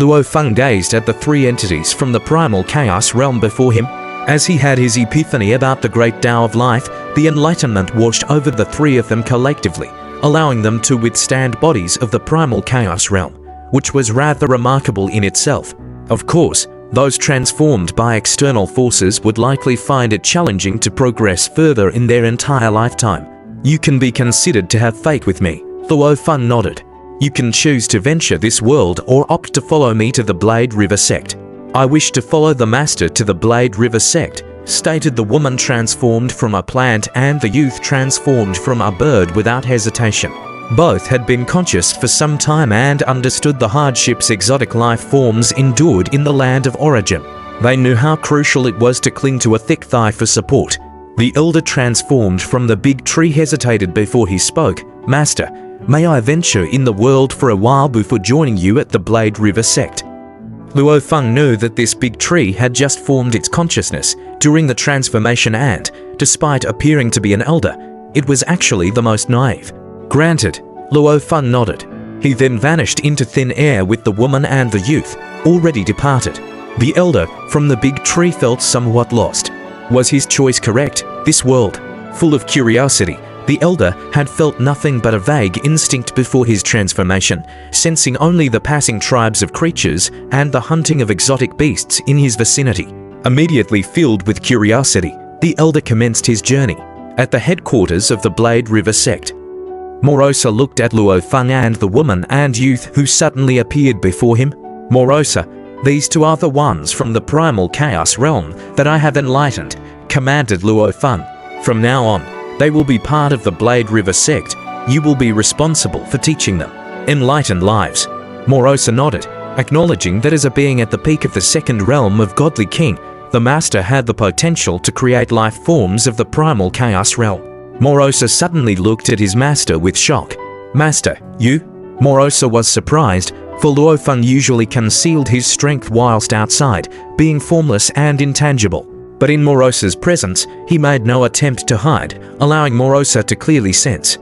Luo Feng gazed at the three entities from the primal chaos realm before him. As he had his epiphany about the great Tao of life, the enlightenment washed over the three of them collectively, allowing them to withstand bodies of the primal chaos realm, which was rather remarkable in itself. Of course, those transformed by external forces would likely find it challenging to progress further in their entire lifetime. You can be considered to have fate with me, Luo Feng nodded. You can choose to venture this world or opt to follow me to the Blade River sect. I wish to follow the master to the Blade River sect, stated the woman transformed from a plant and the youth transformed from a bird without hesitation. Both had been conscious for some time and understood the hardships exotic life forms endured in the land of origin. They knew how crucial it was to cling to a thick thigh for support. The elder transformed from the big tree hesitated before he spoke. Master, may I venture in the world for a while before joining you at the Blade River sect? Luo Feng knew that this big tree had just formed its consciousness during the transformation and, despite appearing to be an elder, it was actually the most naive. Granted, Luo Feng nodded. He then vanished into thin air with the woman and the youth, already departed. The elder from the big tree felt somewhat lost. Was his choice correct? This world, full of curiosity, the elder had felt nothing but a vague instinct before his transformation, sensing only the passing tribes of creatures and the hunting of exotic beasts in his vicinity. Immediately filled with curiosity, the elder commenced his journey. At the headquarters of the Blade River sect, Morosa looked at Luo Feng and the woman and youth who suddenly appeared before him. Morosa, these two are the ones from the primal chaos realm that I have enlightened, commanded Luo Feng. From now on, they will be part of the Blade River sect. You will be responsible for teaching them enlightened lives. Morosa nodded, acknowledging that as a being at the peak of the second realm of Godly King, the Master had the potential to create life forms of the primal chaos realm. Morosa suddenly looked at his master with shock. Master, you? Morosa was surprised, for Luo Feng usually concealed his strength whilst outside, being formless and intangible. But in Morosa's presence, he made no attempt to hide, allowing Morosa to clearly sense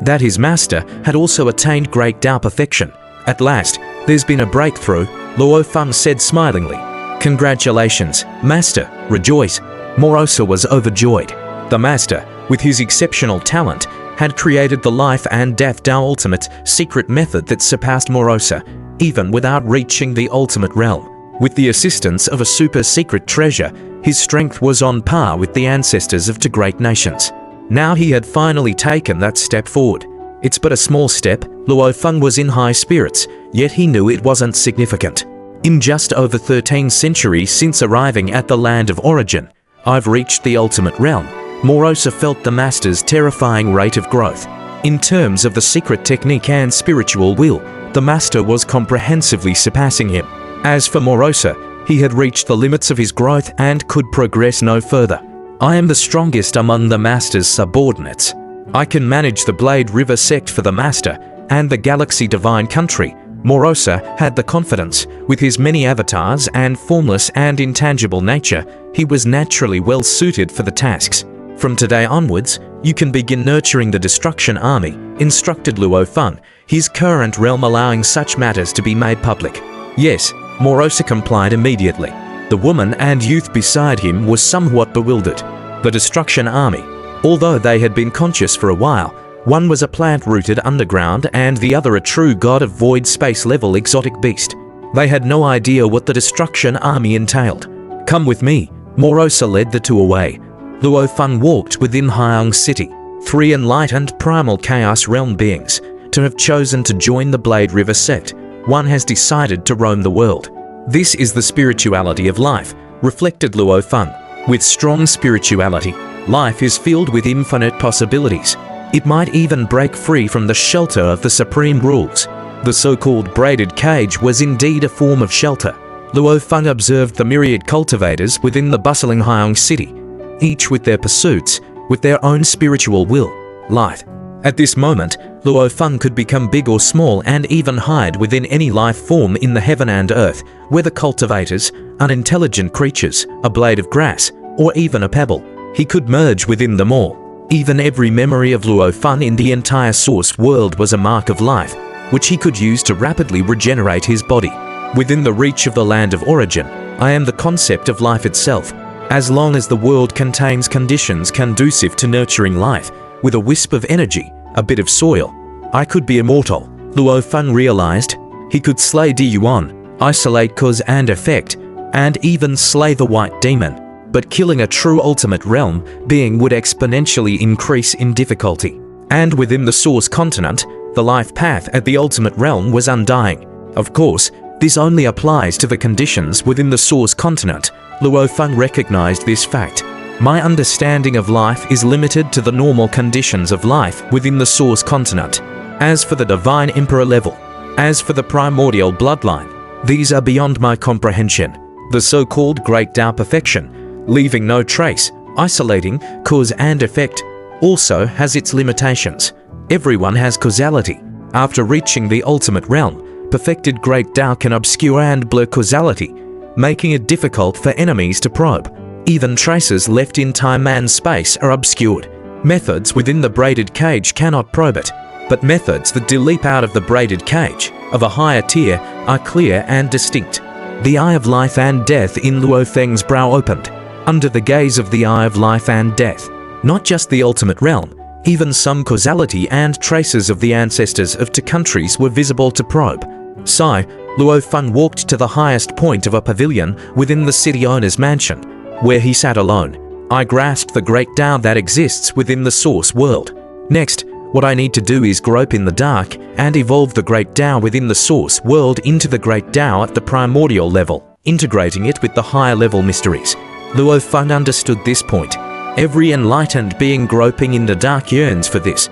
that his master had also attained great Tao perfection. At last, there's been a breakthrough, Luo Feng said smilingly. Congratulations, Master, rejoice. Morosa was overjoyed. The Master, with his exceptional talent, had created the life and death Tao ultimate secret method that surpassed Morosa, even without reaching the ultimate realm. With the assistance of a super-secret treasure, his strength was on par with the ancestors of two great nations. Now he had finally taken that step forward. It's but a small step, Luo Feng was in high spirits, yet he knew it wasn't significant. In just over 13 centuries since arriving at the land of origin, I've reached the ultimate realm. Morosa felt the Master's terrifying rate of growth. In terms of the secret technique and spiritual will, the Master was comprehensively surpassing him. As for Morosa, he had reached the limits of his growth and could progress no further. I am the strongest among the Master's subordinates. I can manage the Blade River sect for the Master and the Galaxy Divine Country. Morosa had the confidence. With his many avatars and formless and intangible nature, he was naturally well suited for the tasks. From today onwards, you can begin nurturing the Destruction Army, instructed Luo Feng, his current realm allowing such matters to be made public. Yes, Morosa complied immediately. The woman and youth beside him was somewhat bewildered. The Destruction Army, although they had been conscious for a while, one was a plant rooted underground and the other a true god of void space level exotic beast. They had no idea what the Destruction Army entailed. Come with me, Morosa led the two away. Luo Feng walked within Hyang City, three enlightened primal chaos realm beings. To have chosen to join the Blade River sect, one has decided to roam the world. This is the spirituality of life, reflected Luo Feng. With strong spirituality, life is filled with infinite possibilities. It might even break free from the shelter of the supreme rules. The so-called braided cage was indeed a form of shelter. Luo Feng observed the myriad cultivators within the bustling Hyang City, each with their pursuits, with their own spiritual will, light. At this moment, Luo Feng could become big or small and even hide within any life form in the heaven and earth, whether cultivators, unintelligent creatures, a blade of grass, or even a pebble. He could merge within them all. Even every memory of Luo Feng in the entire source world was a mark of life, which he could use to rapidly regenerate his body. Within the reach of the land of origin, I am the concept of life itself. As long as the world contains conditions conducive to nurturing life, with a wisp of energy, a bit of soil, I could be immortal. Luo Feng realized. He could slay Diyuan, isolate cause and effect, and even slay the white demon. But killing a true ultimate realm being would exponentially increase in difficulty. And within the source continent, the life path at the ultimate realm was undying. Of course, this only applies to the conditions within the source continent. Luo Feng recognized this fact. My understanding of life is limited to the normal conditions of life within the source continent. As for the divine emperor level, as for the primordial bloodline, these are beyond my comprehension. The so-called great Tao perfection, leaving no trace, isolating cause and effect, also has its limitations. Everyone has causality. After reaching the ultimate realm, perfected great Tao can obscure and blur causality, making it difficult for enemies to probe. Even traces left in time and space are obscured. Methods within the braided cage cannot probe it, but methods that do leap out of the braided cage, of a higher tier, are clear and distinct. The eye of life and death in Luo Feng's brow opened. Under the gaze of the eye of life and death, not just the ultimate realm, even some causality and traces of the ancestors of two countries were visible to probe. Sigh, Luo Feng walked to the highest point of a pavilion within the city owner's mansion, where he sat alone. I grasped the great Tao that exists within the source world. Next, what I need to do is grope in the dark and evolve the great Tao within the source world into the great Tao at the primordial level, integrating it with the higher level mysteries. Luo Feng understood this point. Every enlightened being groping in the dark yearns for this,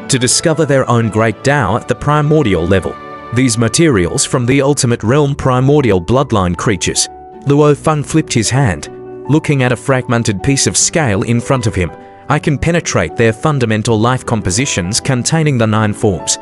to discover their own great Tao at the primordial level. These materials from the ultimate realm primordial bloodline creatures. Luo Feng flipped his hand, looking at a fragmented piece of scale in front of him. I can penetrate their fundamental life compositions containing the 9 forms.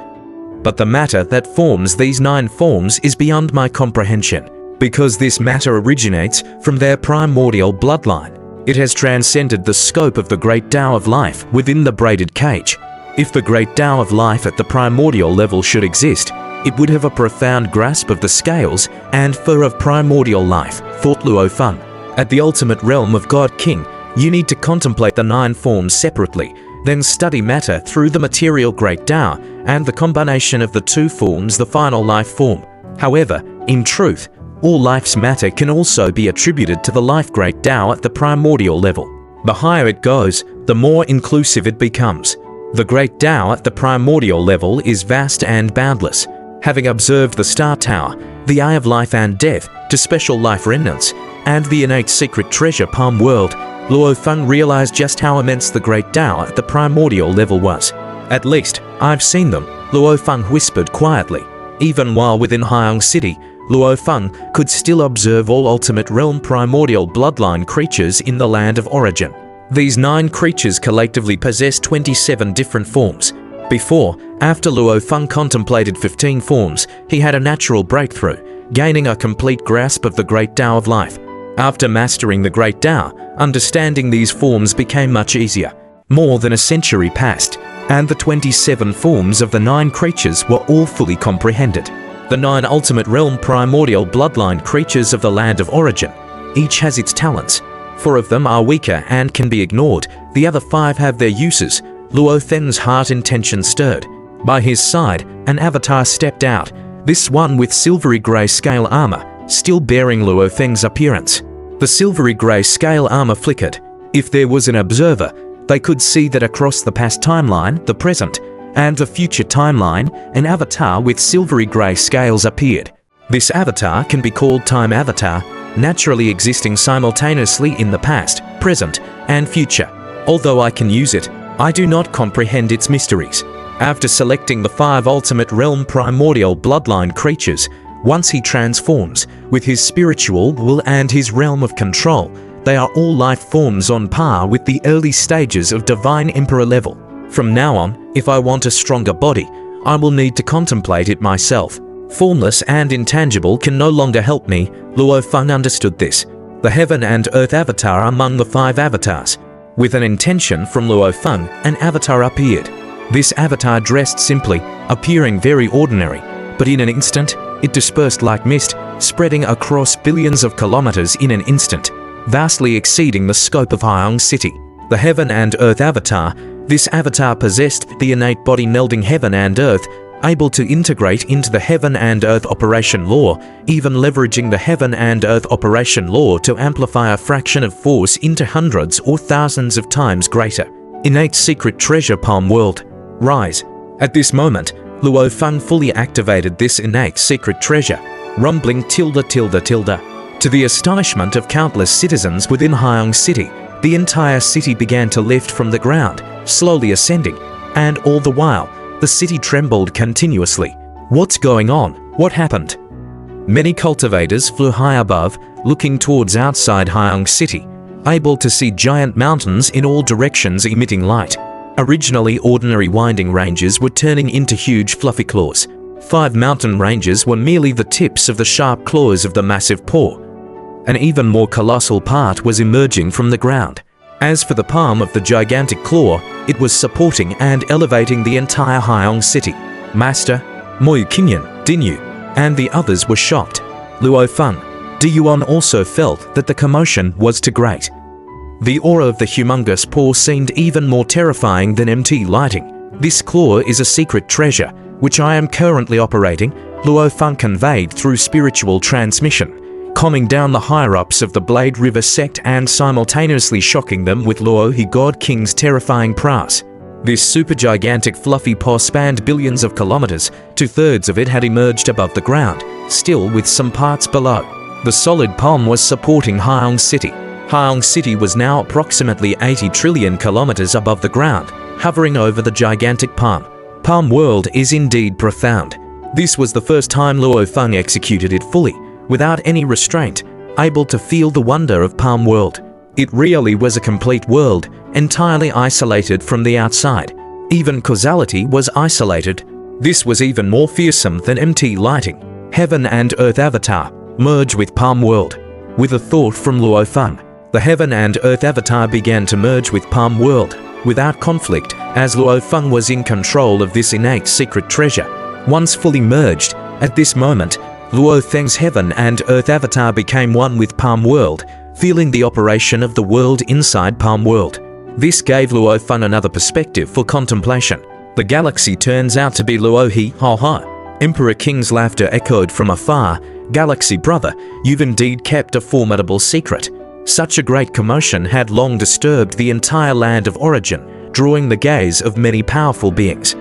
But the matter that forms these 9 forms is beyond my comprehension. Because this matter originates from their primordial bloodline, it has transcended the scope of the great Tao of life within the braided cage. If the great Tao of life at the primordial level should exist, it would have a profound grasp of the scales and fur of primordial life, thought Luo Feng. At the ultimate realm of God King, you need to contemplate the 9 forms separately, then study matter through the material great Tao and the combination of the 2 forms, the final life form. However, in truth, all life's matter can also be attributed to the life great Tao at the primordial level. The higher it goes, the more inclusive it becomes. The great Tao at the primordial level is vast and boundless. Having observed the Star Tower, the Eye of Life and Death, to special life remnants, and the innate secret treasure palm world, Luo Feng realized just how immense the great Tao at the primordial level was. At least, I've seen them, Luo Feng whispered quietly. Even while within Hyang City, Luo Feng could still observe all ultimate realm primordial bloodline creatures in the land of origin. These 9 creatures collectively possess 27 different forms. Before, after Luo Feng contemplated 15 forms, he had a natural breakthrough, gaining a complete grasp of the great Tao of life. After mastering the great Tao, understanding these forms became much easier. More than a century passed, and the 27 forms of the 9 creatures were all fully comprehended. The 9 ultimate realm primordial bloodline creatures of the land of origin. Each has its talents. 4 of them are weaker and can be ignored. The other 5 have their uses. Luo Feng's heart intention stirred. By his side, an avatar stepped out, this one with silvery grey scale armor, still bearing Luo Feng's appearance. The silvery grey scale armor flickered. If there was an observer, they could see that across the past timeline, the present, and the future timeline, an avatar with silvery grey scales appeared. This avatar can be called Time Avatar, naturally existing simultaneously in the past, present, and future. Although I can use it, I do not comprehend its mysteries. After selecting the 5 ultimate realm primordial bloodline creatures, once he transforms, with his spiritual will and his realm of control, they are all life forms on par with the early stages of Divine Emperor level. From now on, if I want a stronger body, I will need to contemplate it myself. Formless and intangible can no longer help me. Luo Feng understood this. The Heaven and Earth Avatar among the 5 avatars. With an intention from Luo Feng, an avatar appeared. This avatar dressed simply, appearing very ordinary, but in an instant, it dispersed like mist, spreading across billions of kilometers in an instant, vastly exceeding the scope of Hyung City. The Heaven and Earth Avatar. This avatar possessed the innate body melding heaven and earth, able to integrate into the Heaven and Earth Operation Law, even leveraging the Heaven and Earth Operation Law to amplify a fraction of force into hundreds or thousands of times greater. Innate Secret Treasure Palm World. Rise. At this moment, Luo Feng fully activated this innate secret treasure, rumbling tilde. To the astonishment of countless citizens within Hyung City, the entire city began to lift from the ground, slowly ascending, and all the while, the city trembled continuously. What's going on? What happened? Many cultivators flew high above, looking towards outside Hyung City, able to see giant mountains in all directions emitting light. Originally ordinary winding ranges were turning into huge fluffy claws. 5 mountain ranges were merely the tips of the sharp claws of the massive paw. An even more colossal part was emerging from the ground. As for the palm of the gigantic claw, it was supporting and elevating the entire Hyung City. Master, Moyu Kinyan, Dinyu, and the others were shocked. Luo Feng, Diyuan also felt that the commotion was too great. The aura of the humongous paw seemed even more terrifying than MT lighting. This claw is a secret treasure, which I am currently operating, Luo Feng conveyed through spiritual transmission, calming down the higher-ups of the Blade River sect and simultaneously shocking them with Luo He God King's terrifying prowess. This supergigantic fluffy paw spanned billions of kilometers, 2/3 of it had emerged above the ground, still with some parts below. The solid palm was supporting Hyung City. Hyung City was now approximately 80 trillion kilometers above the ground, hovering over the gigantic palm. Palm World is indeed profound. This was the first time Luo Feng executed it fully, without any restraint, able to feel the wonder of Palm World. It really was a complete world, entirely isolated from the outside. Even causality was isolated. This was even more fearsome than MT lighting. Heaven and Earth Avatar merge with Palm World. With a thought from Luo Feng, the Heaven and Earth Avatar began to merge with Palm World, without conflict, as Luo Feng was in control of this innate secret treasure. Once fully merged, at this moment, Luo Feng's Heaven and Earth Avatar became one with Palm World, feeling the operation of the world inside Palm World. This gave Luo Feng another perspective for contemplation. The galaxy turns out to be Luo He Ha Ha. Emperor King's laughter echoed from afar. Galaxy brother, you've indeed kept a formidable secret. Such a great commotion had long disturbed the entire land of origin, drawing the gaze of many powerful beings.